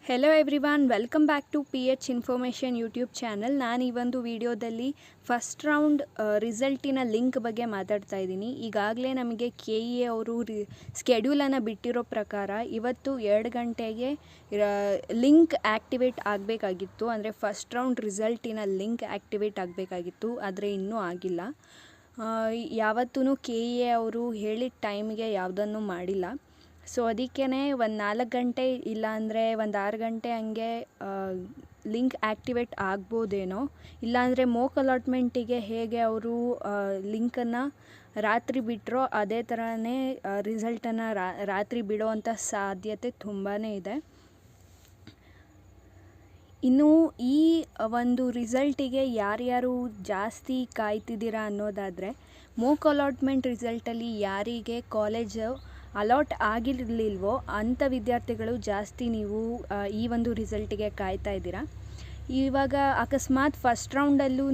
Hello everyone, welcome back to P H information YouTube channel. ನಾನು ಈ ಒಂದು ವಿಡಿಯೋದಲ್ಲಿ ಫಸ್ಟ್ ರೌಂಡ್ ರಿಸಲ್ಟಿನ ಲಿಂಕ್ ಬಗ್ಗೆ ಮಾತಾಡ್ತಾ ಇದ್ದೀನಿ. ಈಗಾಗಲೇ ನಮಗೆ ಕೆ ಇ ಎ ಅವರು ಸ್ಕೆಡ್ಯೂಲನ್ನು ಬಿಟ್ಟಿರೋ ಪ್ರಕಾರ ಇವತ್ತು 2 ಗಂಟೆಗೆ ಲಿಂಕ್ ಆ್ಯಕ್ಟಿವೇಟ್ ಆಗಬೇಕಾಗಿತ್ತು. ಅಂದರೆ ಫಸ್ಟ್ ರೌಂಡ್ ರಿಸಲ್ಟಿನ ಲಿಂಕ್ ಆ್ಯಕ್ಟಿವೇಟ್ ಆಗಬೇಕಾಗಿತ್ತು, ಆದರೆ ಇನ್ನೂ ಆಗಿಲ್ಲ. ಯಾವತ್ತೂ ಕೆ ಇ ಎ ಅವರು ಹೇಳಿದ ಟೈಮಿಗೆ ಯಾವುದನ್ನು ಮಾಡಿಲ್ಲ. ಸೊ ಅದಕ್ಕೇ ಒಂದು 4 ಗಂಟೆ ಇಲ್ಲ ಅಂದರೆ ಒಂದು 6 ಗಂಟೆ ಹಂಗೆ ಲಿಂಕ್ ಆ್ಯಕ್ಟಿವೇಟ್ ಆಗ್ಬೋದೇನೋ. ಇಲ್ಲಾಂದರೆ ಮೋಕ್ ಅಲಾಟ್ಮೆಂಟಿಗೆ ಹೇಗೆ ಅವರು ಲಿಂಕನ್ನು ರಾತ್ರಿ ಬಿಟ್ಟರೋ ಅದೇ ಥರನೇ ರಿಸಲ್ಟನ್ನು ರಾತ್ರಿ ಬಿಡೋವಂಥ ಸಾಧ್ಯತೆ ತುಂಬಾ ಇದೆ. ಇನ್ನು ಈ ಒಂದು ರಿಸಲ್ಟಿಗೆ ಯಾರ್ಯಾರು ಜಾಸ್ತಿ ಕಾಯ್ತಿದ್ದೀರಾ ಅನ್ನೋದಾದರೆ, ಮೋಕ್ ಅಲಾಟ್ಮೆಂಟ್ ರಿಸಲ್ಟಲ್ಲಿ ಯಾರಿಗೆ ಕಾಲೇಜು ಅಲಾಟ್ ಆಗಿರಲಿಲ್ವೋ ಅಂಥ ವಿದ್ಯಾರ್ಥಿಗಳು ಜಾಸ್ತಿ ನೀವು ಈ ಒಂದು ರಿಸಲ್ಟಿಗೆ ಕಾಯ್ತಾ ಇದ್ದೀರಾ. ಇವಾಗ ಅಕಸ್ಮಾತ್ ಫಸ್ಟ್ ರೌಂಡಲ್ಲೂ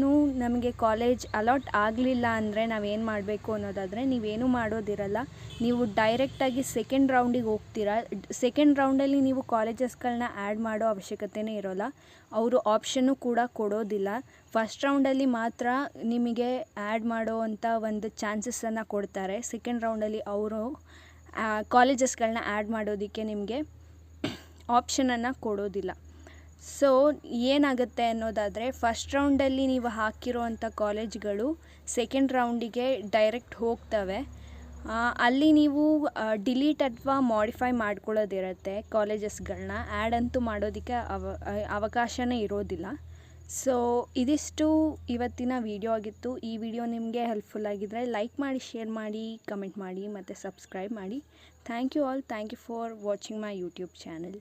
ನಮಗೆ ಕಾಲೇಜ್ ಅಲಾಟ್ ಆಗಲಿಲ್ಲ ಅಂದರೆ ನಾವೇನು ಮಾಡಬೇಕು ಅನ್ನೋದಾದರೆ, ನೀವೇನು ಮಾಡೋದಿರಲ್ಲ, ನೀವು ಡೈರೆಕ್ಟಾಗಿ ಸೆಕೆಂಡ್ ರೌಂಡಿಗೆ ಹೋಗ್ತೀರಾ. ಸೆಕೆಂಡ್ ರೌಂಡಲ್ಲಿ ನೀವು ಕಾಲೇಜಸ್ಗಳನ್ನ ಆ್ಯಡ್ ಮಾಡೋ ಅವಶ್ಯಕತೆಯೇ ಇರೋಲ್ಲ, ಅವರು ಆಪ್ಷನ್ನು ಕೂಡ ಕೊಡೋದಿಲ್ಲ. ಫಸ್ಟ್ ರೌಂಡಲ್ಲಿ ಮಾತ್ರ ನಿಮಗೆ ಆ್ಯಡ್ ಮಾಡೋ ಅಂಥ ಒಂದು ಚಾನ್ಸಸ್ಸನ್ನು ಕೊಡ್ತಾರೆ. ಸೆಕೆಂಡ್ ರೌಂಡಲ್ಲಿ ಅವರು ಕಾಲೇಜಸ್ಗಳನ್ನ ಆ್ಯಡ್ ಮಾಡೋದಕ್ಕೆ ನಿಮಗೆ ಆಪ್ಷನನ್ನು ಕೊಡೋದಿಲ್ಲ. ಸೊ ಏನಾಗುತ್ತೆ ಅನ್ನೋದಾದರೆ, ಫಸ್ಟ್ ರೌಂಡಲ್ಲಿ ನೀವು ಹಾಕಿರೋ ಅಂಥ ಕಾಲೇಜ್ಗಳು ಸೆಕೆಂಡ್ ರೌಂಡಿಗೆ ಡೈರೆಕ್ಟ್ ಹೋಗ್ತವೆ. ಅಲ್ಲಿ ನೀವು ಡಿಲೀಟ್ ಅಥವಾ ಮಾಡಿಫೈ ಮಾಡ್ಕೊಳ್ಳೋದಿರುತ್ತೆ ಕಾಲೇಜಸ್ಗಳನ್ನ, ಆ್ಯಡ್ ಅಂತೂ ಮಾಡೋದಕ್ಕೆ ಅವಕಾಶನೇ ಇರೋದಿಲ್ಲ. ಸೊ ಇದಿಷ್ಟು ಇವತ್ತಿನ ವಿಡಿಯೋ ಆಗಿತ್ತು. ಈ ವಿಡಿಯೋ ನಿಮಗೆ ಹೆಲ್ಪ್ಫುಲ್ ಆಗಿದ್ದರೆ ಲೈಕ್ ಮಾಡಿ, ಶೇರ್ ಮಾಡಿ, ಕಮೆಂಟ್ ಮಾಡಿ ಮತ್ತು ಸಬ್ಸ್ಕ್ರೈಬ್ ಮಾಡಿ. Thank you all. Thank you for watching my YouTube channel.